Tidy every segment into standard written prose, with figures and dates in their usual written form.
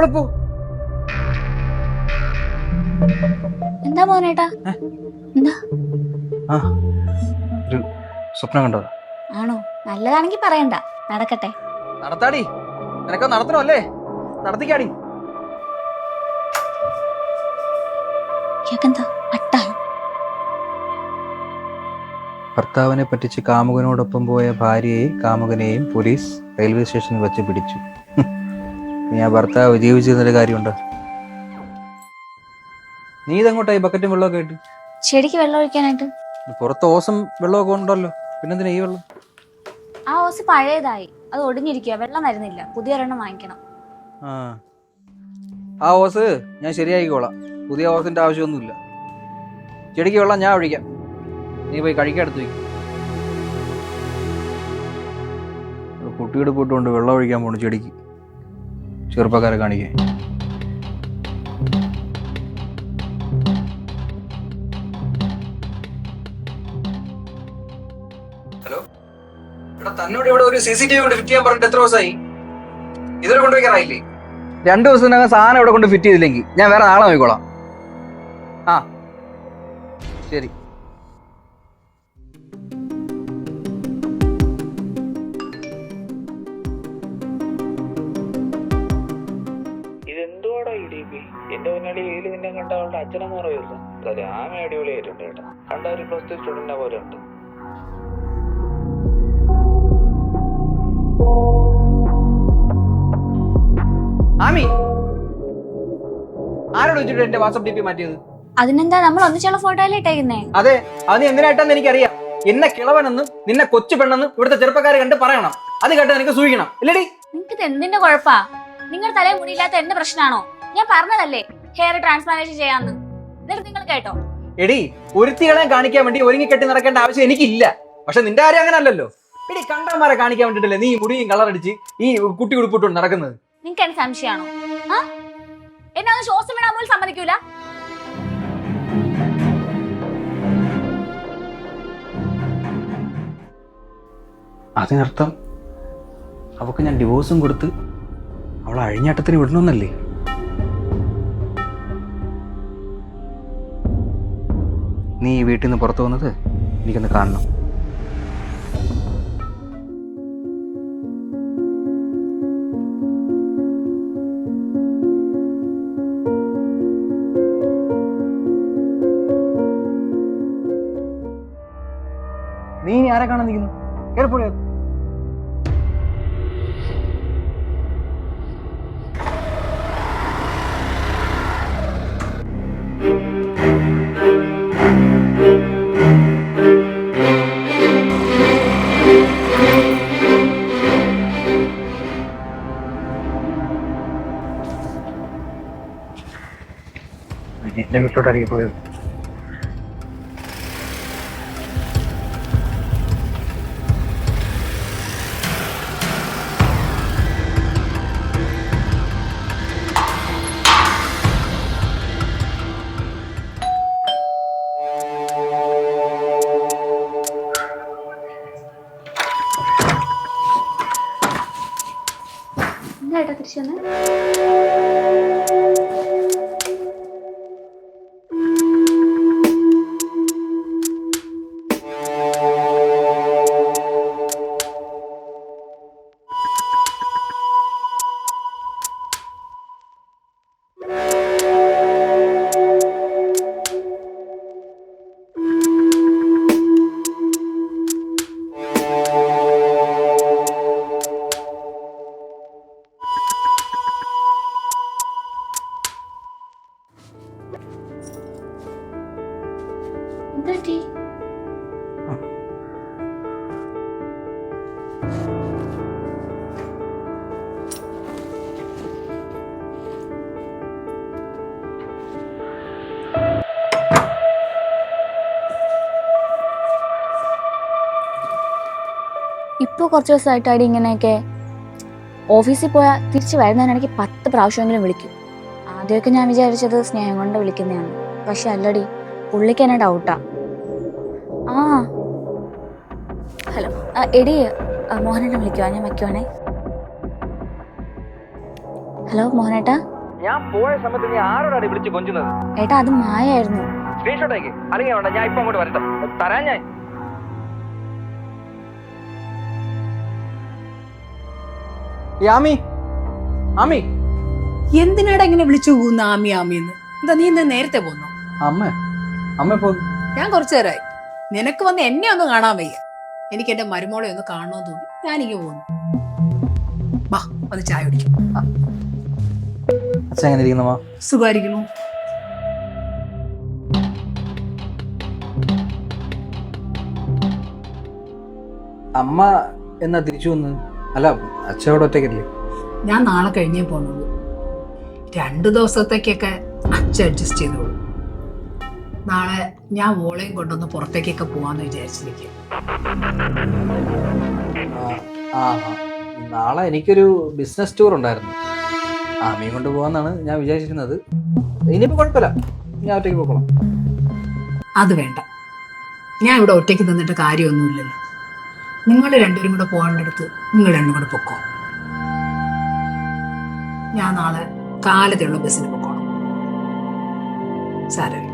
അവിടെ പോ. എന്താ മോനേട്ടാ? എന്താ? ഒരു സ്വപ്നം കണ്ടോ? ആണോ? നല്ലതാണെങ്കി പറയണ്ട, നടക്കട്ടെ. നടത്താടി, നിനക്ക് നടത്തണോ അല്ലേ? നടത്തിക്കാടി. ഭർത്താവിനെ പറ്റിച്ച് കാമുകനോടൊപ്പം പോയ ഭാര്യയെയും കാമുകനെയും പോലീസ് റെയിൽവേ സ്റ്റേഷനിൽ വെച്ച് പിടിച്ചു. നീ ആ ഭർത്താവ് ജീവിച്ചിരുന്നൊരു കാര്യമുണ്ടോ? നീ ഇതെങ്ങോട്ടായി ബക്കറ്റും വെള്ളമൊക്കെ ആയിട്ട്? ചെടിക്ക് വെള്ളം ഒഴിക്കാനായിട്ട്. പുറത്ത് ഓസും വെള്ളമൊക്കെ ഉണ്ടല്ലോ, പിന്നെന്തിനാ ഈ വെള്ളം? ആ ഓസ് പഴയതായി, അത് ഒടിഞ്ഞിരിക്കുക, വെള്ളം വരുന്നില്ല, പുതിയ ഒരെണ്ണം വാങ്ങിക്കണം. ആ ഓസ് ഞാൻ ശരിയാക്കിക്കോളാം, പുതിയ ഓസിന്റെ ആവശ്യമൊന്നുമില്ല. ചെടിക്ക് വെള്ളം ഞാൻ ഒഴിക്കാം, നീ പോയി കഴിക്കാൻ എടുത്തു വയ്ക്കും. കുട്ടിയുടെ പോയിട്ടുണ്ട് വെള്ളം ഒഴിക്കാൻ പോണു ചെടിക്ക്, ചെറുപ്പക്കാരെ കാണിക്കാൻ. ഹലോ എടാ, തന്നോട് ഇവിടെ ഒരു CCTV കൊണ്ട് ഫിറ്റ് ചെയ്യാൻ പറഞ്ഞിട്ട് എത്ര ദിവസമായി? ഇതുവരെ കൊണ്ടുവയ്ക്കാറായില്ലേ? 2 ദിവസത്തിനകം സാധനം ഇവിടെ കൊണ്ട് ഫിറ്റ് ചെയ്തില്ലെങ്കിൽ ഞാൻ വേറെ നാളെ നോക്കിക്കോളാം. ആ ശരി. ഇതെന്തുവാടാ EDP? എന്റെ മുന്നാടി ഏല് നിന്നെ കണ്ട അവളുടെ അച്ഛനെന്ന് പറയുമല്ലോ. ആമ അടിപൊളിയായിട്ടുണ്ട് കേട്ടോ. കണ്ട ഒരു +2 സ്റ്റുഡന്റിനെ പോലെ ഉണ്ട്. ആമി, ആരോട് വെച്ചിട്ട് എന്റെ വാട്സ്ആപ്പ് DP മാറ്റിയത്? അതിനെന്താ, നമ്മൾ ഒന്നിച്ചുള്ള ഫോട്ടോയിലേ ഇട്ടേക്കുന്നേ. അതെ, അത് നീ എന്തിനായിട്ടെന്ന് എനിക്കറിയാം. എന്നെ കിളവനെന്നും നിന്നെ കൊച്ചു പെണ്ണെന്നും ഇവിടുത്തെ ചെറുപ്പക്കാരെ കണ്ട് പറയണം. അത് കേട്ട് എനിക്ക് സൂക്ഷിക്കണം, ഇല്ലടി? നിങ്ങക്ക് ഇത് എന്തിന്റെ കുഴപ്പാ? നിങ്ങളുടെ തലയിൽ മുടിയില്ലാത്ത എന്റെ പ്രശ്നമാണോ? ഞാൻ പറഞ്ഞതല്ലേ ഹെയർ ട്രാൻസ്പ്ലാന്റേഷൻ ചെയ്യാന്ന്, എന്നിട്ട് നിങ്ങൾ കേട്ടോ? എടി, ഒരുത്തികളെ കാണിക്കാൻ വേണ്ടി ഒരുങ്ങി കെട്ടി നടക്കേണ്ട ആവശ്യം എനിക്കില്ല. പക്ഷെ നിന്റെ കാര്യം അങ്ങനെ അല്ലല്ലോ. എടി, കണ്ടന്മാരെ കാണിക്കാൻ വേണ്ടിട്ടല്ലേ നീ മുടിയും കളറടിച്ച് ഈ കുട്ടി ഉടുപ്പിട്ടുകൊണ്ട് നടക്കുന്നത്? നിങ്ങക്ക് എന്നെ സംശയമാണോ? എന്നെ ഒന്ന് ശ്വാസം വിടാൻ പോലും സമ്മതിക്കൂല. അതിനർത്ഥം അവക്ക് ഞാൻ ഡിവോഴ്സും കൊടുത്ത് അവളെ അഴിഞ്ഞാട്ടത്തിന് വിടണമെന്നല്ലേ? നീ ഈ വീട്ടിൽ നിന്ന് പുറത്തു വന്നത് എനിക്കൊന്ന് കാണണം. നീ ഇനി ആരെ കാണാൻ നിൽക്കുന്നു? കേൾപ്പൊളിയാ. എന്റെ വീട്ടിലോട്ടായിരിക്കും പോയത്. എന്താ തിരിച്ചു വന്നേ? എന്താ? ഇപ്പോൾ കുറച്ച് ദിവസമായിട്ടാടി ഇങ്ങനെയൊക്കെ. ഓഫീസിൽ പോയാൽ തിരിച്ച് വരുന്നതിനിടയ്ക്ക് 10 പ്രാവശ്യമെങ്കിലും വിളിക്കും. ആദ്യമൊക്കെ ഞാൻ വിചാരിച്ചത് സ്നേഹം കൊണ്ട് വിളിക്കുന്നതാണ്, പക്ഷെ അല്ലടി, പുള്ളിക്ക് എന്നെ ഡൗട്ടാ. ഹലോ എടി, മോഹനേട്ടൻ വിളിക്കുവാ, ഞാൻ വയ്ക്കുവാണേ. ഹലോ മോഹനേട്ടാ. ഞാൻ പോയ സമയത്ത് നീ ആരോടാണ് വിളിച്ച് കൊഞ്ചുന്നത്? ഏട്ടാ അത് മായായിരുന്നു. സ്ക്രീൻഷോട്ട് അയക്ക്, അല്ലെങ്കിൽ വേണ്ട, ഞാൻ ഇപ്പൊ അങ്ങോട്ട് വരട്ടെ, തരാൻ ഞാൻ. ആമി, ആമി, എന്തിനാടാ ഇങ്ങനെ വിളിച്ചു പോകുന്ന ആമി ആമിന്ന്? എന്താ നീ ഇന്ന് നേരത്തെ പോന്നോ? അമ്മ പോന്നു. ഞാൻ കുറച്ചു നേരമായി. നിനക്ക് വന്ന് എന്നെ ഒന്ന് കാണാൻ വയ്യ. എനിക്ക് എന്റെ മരുമോളെ ഒന്ന് കാണണമെന്ന് തോന്നി ഞാനിങ്ങ് പോന്നു. വാ ഒന്ന് ചായ കുടിക്കും. അച്ഛൻ എങ്ങനെ ഇരിക്കുന്നമ്മ? സുഖമായിരിക്കണു. അമ്മ എന്നാ തിരിച്ചു വന്ന്? അല്ല, അച്ഛനോട് ഒറ്റയ്ക്കല്ലേ? ഞാൻ നാളെ കഴിഞ്ഞേ പോന്നുള്ളൂ. 2 ദിവസത്തേക്കൊക്കെ അച്ഛൻ അഡ്ജസ്റ്റ് ചെയ്തോളൂ. നാളെ ഞാൻ ഓളയും കൊണ്ടൊന്ന് പുറത്തേക്കൊക്കെ പോവാന്ന് വിചാരിച്ചിരിക്കും. നാളെ എനിക്കൊരു ബിസിനസ് ടൂർ ഉണ്ടായിരുന്നു. ആമയും കൊണ്ട് പോവാന്നാണ് ഞാൻ വിചാരിച്ചിരുന്നത്. ഇനിയിപ്പോ കുഴപ്പമില്ല, ഞാൻ ഒറ്റയ്ക്ക് പോക്കോളാം. അത് വേണ്ട, ഞാൻ ഇവിടെ ഒറ്റയ്ക്ക് നിന്നിട്ട് കാര്യമൊന്നുമില്ലല്ലോ. നിങ്ങൾ രണ്ടുപേരും കൂടെ പോകേണ്ടടുത്ത് നിങ്ങൾ രണ്ടും കൂടെ പൊക്കോ. ഞാൻ നാളെ കാലത്തുള്ള ബസ്സിന് പൊക്കോണം. സാരമില്ല.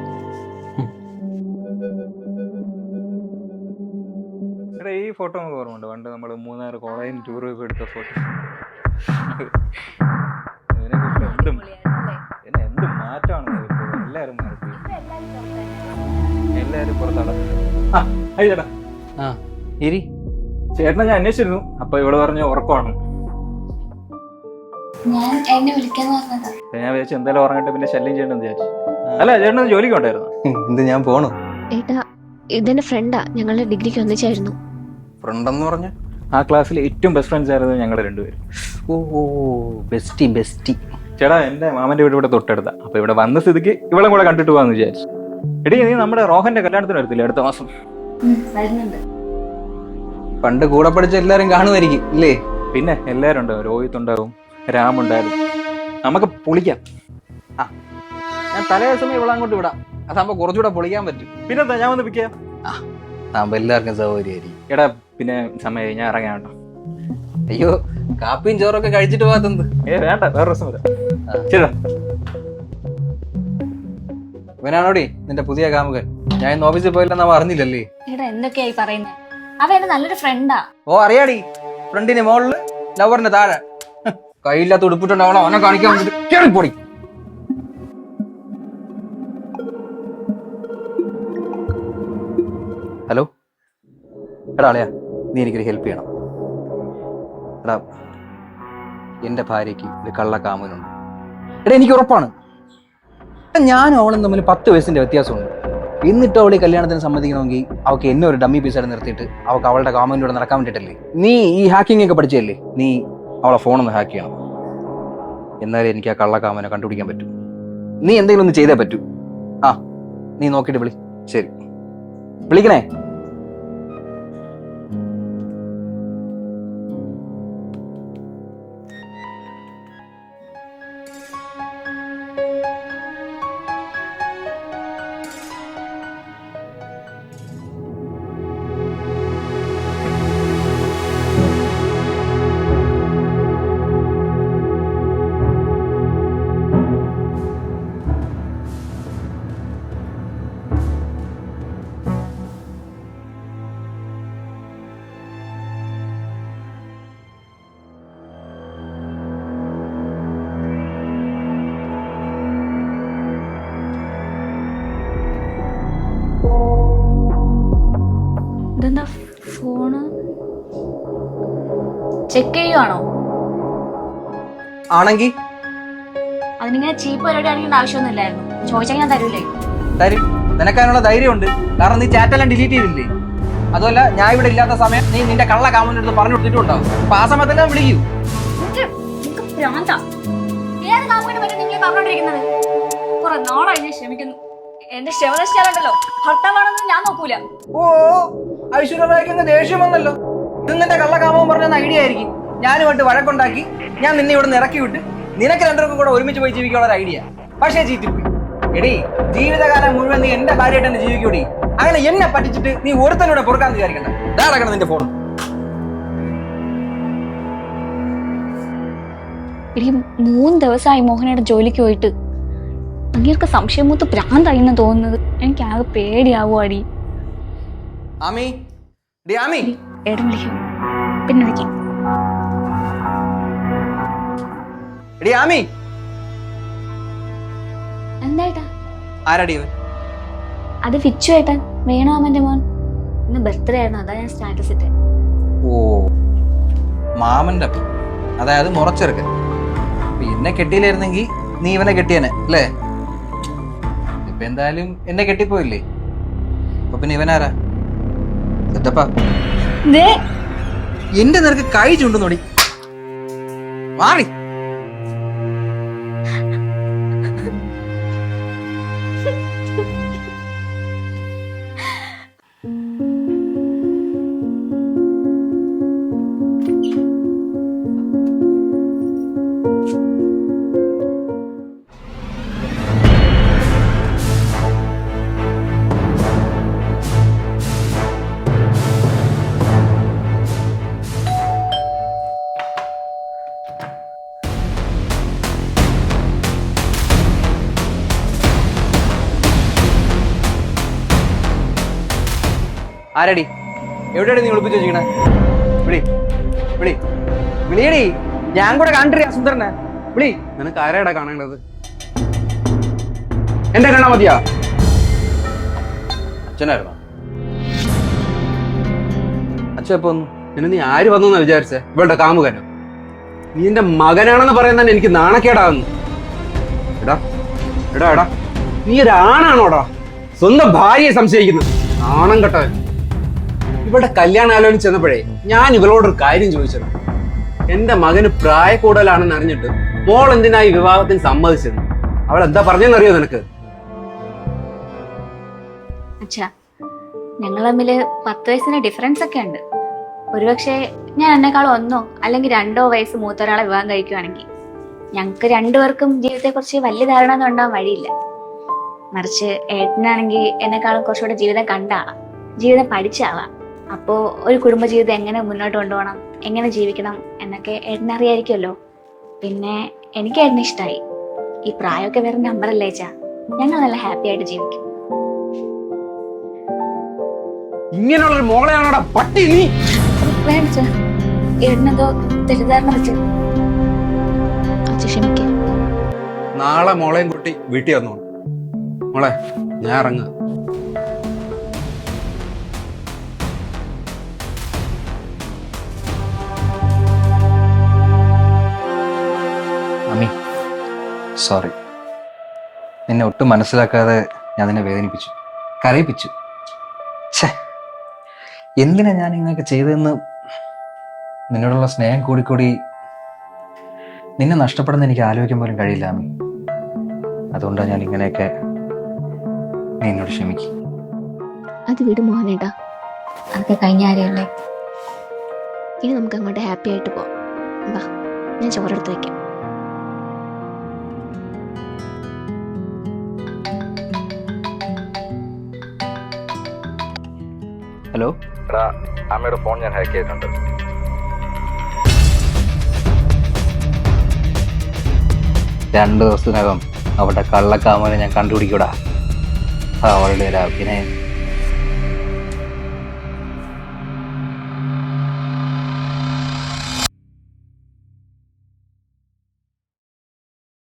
ഈ ഫോട്ടോ നമുക്ക് ഓർമ്മയുണ്ട്, പണ്ട് നമ്മൾ 3 കോളേജിൽ ടൂർ പോയി എടുത്ത ഫോട്ടോ. എന്ത് മാറ്റമാണ് എല്ലാരും എല്ലാരും പുറത്താണ്. ചേട്ടാ ചേട്ടനെ ഞാൻ അന്വേഷിച്ചിരുന്നു. അപ്പൊ ഇവിടെ പറഞ്ഞ ഉറക്കമാണ്. ഞാൻ എന്നെ വിളിക്കാന്ന് പറഞ്ഞതാ. ഞാൻ വിചാരിച്ചു എന്തായാലും ഉറങ്ങിട്ട് പിന്നെ ശല്യം ചെയ്യണ്ടെന്ന് വിചാരിച്ചു. അല്ല, ചേട്ടൻ ജോലിക്ക് ഉണ്ടായിരുന്നു. എന്ത് ഞാൻ പോണു? ഏട്ടാ ഇതെന്റെ ഫ്രണ്ടാ, ഞങ്ങളുടെ ഡിഗ്രിക്ക് ഒന്നിച്ചായിരുന്നു. ഫ്രണ്ടെന്ന് പറഞ്ഞ ആ ക്ലാസ്സിൽ ഏറ്റവും ബെസ്റ്റ് ഫ്രണ്ട്സ് ആയിരുന്നു ഞങ്ങൾ രണ്ടുപേരും. ഓ ബെസ്റ്റി. ചേട്ടാ എന്റെ മാമന്റെ വീട് ഇവിടെ തൊട്ടടുത്താ. അപ്പൊ ഇവിടെ വന്ന സ്ഥിതിക്ക് ഇവളെ കൂടെ കണ്ടിട്ട് പോവാന്ന് വിചാരിച്ചു. എടീ, നീ നമ്മുടെ റോഹന്റെ കല്യാണത്തിന് വരത്തില്ലേ അടുത്ത മാസം? വരുന്നുണ്ട്. പണ്ട് കൂടെ പഠിച്ച എല്ലാരും കാണുമായിരിക്കും ഇല്ലേ? പിന്നെ എല്ലാരും ഉണ്ടാവും. രോഹിത് ഉണ്ടാവും, രാം ഉണ്ടായിരുന്നു. നമുക്ക് പൊളിക്കാം. ഞാൻ തലേ ദിവസം ഇവിടെ അങ്ങോട്ട് വിടാം. അതാകുമ്പോ കുറച്ചുകൂടെ പൊളിക്കാൻ പറ്റും. പിന്നെന്താ, ഞാൻ വന്ന് പിക്കാം. അതാകുമ്പോ എല്ലാവർക്കും സൗകര്യമായിരിക്കും. എടാ പിന്നെ സമയം ഞാൻ ഇറങ്ങാണ്ടോ? അയ്യോ, കാപ്പിയും ചോറൊക്കെ കഴിച്ചിട്ട് പോകാത്തത്. വേണ്ട, വേറെ ദിവസം വരാം. ശരി. ഇവനാണോടി നിന്റെ പുതിയ കാമുകൻ? ഞാൻ ഇന്ന് ഓഫീസിൽ പോയില്ലെന്ന് അവ അറിഞ്ഞില്ലല്ലേ? ഏട്ടാ എന്തൊക്കെയായി പറയുന്നേ? അവൻ എന്റെ നല്ലൊരു ഫ്രണ്ടാ. ഓ അറിയാടി, ഫ്രണ്ടിന് മുകളില് ലവറിന്റെ താഴെ. കയ്യില്ലാത്ത ഉടുപ്പിട്ടുണ്ടാവണം അവനെ കാണിക്കാൻ വേണ്ടിട്ട് കേറിപ്പൊടി. ഹലോ എടാ അളിയാ, നീ എനിക്കൊരു ഹെൽപ്പ് ചെയ്യണം. എടാ, എന്റെ ഭാര്യയ്ക്ക് ഒരു കള്ളക്കാമുകനുണ്ട്. എടാ എനിക്ക് ഉറപ്പാണ്, ഞാനും അവളും തമ്മിൽ 10 വയസ്സിന്റെ വ്യത്യാസമുണ്ട്. എന്നിട്ട് അവൾ ഈ കല്യാണത്തിന് സമ്മതിക്കണമെങ്കിൽ അവൾക്ക് എന്നെ ഒരു ഡമ്മി പീസായിട്ട് നിർത്തിയിട്ട് അവൾക്ക് അവളുടെ കാമുകനോട് നടക്കാൻ വേണ്ടിയിട്ടല്ലേ. നീ ഈ ഹാക്കിംഗ് ഒക്കെ പഠിച്ചല്ലേ, നീ അവളെ ഫോണൊന്ന് ഹാക്ക് ചെയ്യണം. എന്നാലേ എനിക്ക് ആ കള്ളക്കാമനെ കണ്ടുപിടിക്കാൻ പറ്റും. നീ എന്തെങ്കിലും ഒന്ന് ചെയ്തേ പറ്റൂ. നീ നോക്കിയിട്ട് വിളി. ശരി, വിളിക്കണേ. ഇതെന്താ ഫോണ് ചെക്ക് ചെയ്യുവാണോ? ആണെങ്കിൽ അതിനിങ്ങനെ ചീപ്പ് പരിപാടി അടിക്കേണ്ട ആവശ്യമൊന്നുമില്ലായിരുന്നു. ചോദിച്ചാൽ ഞാൻ തരൂലേ? തരും. നിനക്കതിനുള്ള ധൈര്യമുണ്ട്, കാരണം നീ ചാറ്റെല്ലാം ഡിലീറ്റ് ചെയ്തില്ലേ. അതുമല്ല, ഞാൻ ഇവിടെ ഇല്ലാത്ത സമയം നീ നിന്റെ കള്ള കാമുകന്റെ അടുത്ത് പറഞ്ഞു കൊടുത്തിട്ടുണ്ടാവും. അപ്പൊ ആ സമയത്തെല്ലാം വിളിക്കൂ. ഏത് കാമുകനെ പറ്റി നിങ്ങൾ പറഞ്ഞോണ്ടിരിക്കുന്നത്? കുറെ നാളായി ഞാൻ ക്ഷമിക്കുന്നു. എന്റെ ക്ഷമതല്ലോ ഭർത്താവാണെന്ന് ഞാൻ നോക്കൂല. ഓ ഐശ്വര്യക്ക് ദേഷ്യം വന്നല്ലോ. ഇത് നിന്റെ കള്ളക്കാമം പറഞ്ഞ ഐഡിയ ആയിരിക്കും. ഞാനുമായിട്ട് വഴക്കുണ്ടാക്കി ഞാൻ നിന്നെ ഇവിടെ നിന്ന് ഇറക്കി വിട്ട് നിനക്ക് രണ്ടുപേർക്കും കൂടെ ഒരുമിച്ച് പോയി ജീവിക്കാനുള്ള ഒരു ഐഡിയ. പക്ഷേ ചീറ്റിപ്പോയി. എടീ, ജീവിതകാലം മുഴുവൻ നീ എന്റെ ഭാര്യയായിട്ട് തന്നെ ജീവിക്കൂടി. അങ്ങനെ എന്നെ പറ്റിച്ചിട്ട് നീ ഒരുത്തനൂടെ പൊറുക്കാന്ന് വിചാരിക്കണ്ട. ഇതാക്കണം നിന്റെ ഫോൺ. എടി 3 ദിവസമായി മോഹനയുടെ ജോലിക്ക് പോയിട്ട്. അങ്ങേർക്ക് സംശയം മൂത്ത് ഭ്രാന്തായിന്ന് തോന്നുന്നത്. എനിക്ക് ആകെ പേടിയാവുവാടി. ആമി, ഡി ആമി. ഏടം വിളിക്കാം, പിന്നെ വിളിക്കാം. എടി ആമി. എന്തായിട്ടാ? ആരാടി ഇവൻ? അത് ഫിച്ചു ഏട്ടൻ, വേണുമാമന്റെ മോൻ. ഇന്ന് ബർത്ത്ഡേ ആയിരുന്നു, അതാ ഞാൻ സ്റ്റാറ്റസ് ഇട്ടേ. ഓ, മാമന്റെ അപ്പം, അതായത് മുറച്ചെറുക്കൻ. അപ്പൊ എന്നെ കെട്ടിയില്ലായിരുന്നെങ്കിൽ നീ ഇവനെ കെട്ടിയനെ അല്ലേ? ഇപ്പൊ എന്തായാലും എന്നെ കെട്ടിപ്പോയില്ലേ, അപ്പൊ പിന്നെ ഇവനാരാ? സെറ്റപ്പാ. ദേ, എന്റെ നിനക്ക് കൈ ചുണ്ടുന്നോടി, മാറി. ആരടി? എവിടെയാണ് നീ ഒളിപ്പിച്ച് വെച്ചിരിക്കണേ? വിളി വിളി വിളിയടി, ഞാൻ കൂടെ കണ്ടിരിയാ സുന്ദരനെ. വിളി. നിനക്ക് ആരാടാ കാണേണ്ടത്? എന്റെ കാണാൻ മതിയാ? അച്ഛനായിരുന്നോ? അച്ഛൻ എപ്പോ വന്നു? പിന്നെ നീ ആര് വന്നു വിചാരിച്ചേ? ഇവളുടെ കാമുകനോ? നീ എന്റെ മകനാണെന്ന് പറയുന്നത് എനിക്ക് നാണക്കേടാകുന്നു. എടാ എടാ എടാ, നീ ഒരാണാണോടാ? സ്വന്തം ഭാര്യയെ സംശയിക്കുന്നു, നാണം കെട്ടവൻ. ഇവളുടെ കല്യാണാലോചന ചെന്നപ്പോഴേ ഞാൻ ഇവളോടൊരു കാര്യം ചോദിച്ചത്. എന്റെ മകന് പ്രായ കൂടുതലാണെന്ന് അറിഞ്ഞിട്ട് മോൾ എന്തിനായി വിവാഹത്തിന് സമ്മതിച്ചത്? അവൾ എന്താ പറഞ്ഞെന്നറിയോ നിനക്ക്? അച്ഛാ, ഞങ്ങൾ തമ്മില് 10 വയസ്സിന് ഡിഫറൻസ് ഒക്കെ ഉണ്ട്. ഒരുപക്ഷെ ഞാൻ എന്നെക്കാൾ 1 അല്ലെങ്കിൽ 2 വയസ്സ് മൂത്ത ഒരാളെ വിവാഹം കഴിക്കുവാണെങ്കിൽ ഞങ്ങൾക്ക് 2 പേർക്കും ജീവിതത്തെക്കുറിച്ച് വലിയ ധാരണ ഒന്നും ഉണ്ടാവാൻ വഴിയില്ല. മറിച്ച് ഏട്ടനാണെങ്കിൽ എന്നെക്കാളും കുറച്ചുകൂടെ ജീവിതം കണ്ട ആളാ, ജീവിതം പഠിച്ച ആളാ. അപ്പോൾ ഒരു കുടുംബജീവിതം എങ്ങനെ മുന്നോട്ട് കൊണ്ടുപോകണം, എങ്ങനെ ജീവിക്കണം എന്നൊക്കെ ഏട്ടനറിയായിരിക്കുമല്ലോ. പിന്നെ എനിക്ക് ഏട്ടനെ ഇഷ്ടമായി. ഈ പ്രായമൊക്കെ വേറെ നമ്പറല്ലേ അച്ഛാ, ഞങ്ങൾ നല്ല ഹാപ്പി ആയിട്ട് ജീവിക്കും. ഇങ്ങനെയുള്ളൊരു മോളെയാണോടാ പട്ടി നീ? വേണ്ട, ഏട്ടനെന്തോ തെറ്റിദ്ധാരണ വെച്ചു. അച്ഛ ക്ഷമിക്കേ. നാളെ മോളെയും കുട്ടി വീട്ടിൽ വന്നോളൂ. മോളെ, ഞാൻ ഇറങ്ങുക. അമ്മി, സോറി. നിന്നെ ഒട്ടും മനസ്സിലാക്കാതെ ഞാൻ നിന്നെ വേദനിപ്പിച്ചു, കരയിപ്പിച്ചു. ഛേ, എന്തിനാ ഞാൻ ഇങ്ങനെയൊക്കെ ചെയ്തതെന്ന്. നിന്നോടുള്ള സ്നേഹം കൂടിക്കൂടി നിന്നെ നഷ്ടപ്പെടുന്ന എനിക്ക് ആലോചിക്കാൻ പോലും കഴിയില്ല അമ്മി. അതുകൊണ്ടാണ് ഞാൻ ഇങ്ങനെയൊക്കെ. നീ എന്നോട് ക്ഷമിക്കും. അത് വിട് മോഹനേട്ടാ, അതൊക്കെ കഴിഞ്ഞ കാര്യമല്ലേ. ഇനി നമുക്ക് അങ്ങോട്ട് ഹാപ്പി ആയിട്ട് പോവാം. വാ, ഞാൻ ചോറെടുത്ത് വയ്ക്കാം. ഹലോ. എടാ, അമ്മയുടെ ഫോൺ ഞാൻ ഹാക്ക് ചെയ്തിട്ടുണ്ട്. 2 ദിവസത്തിനകം അവളുടെ കള്ളക്കാമനെ ഞാൻ കണ്ടുപിടിക്കൂടാ. അവളുടെ ഒരു അഭിനയം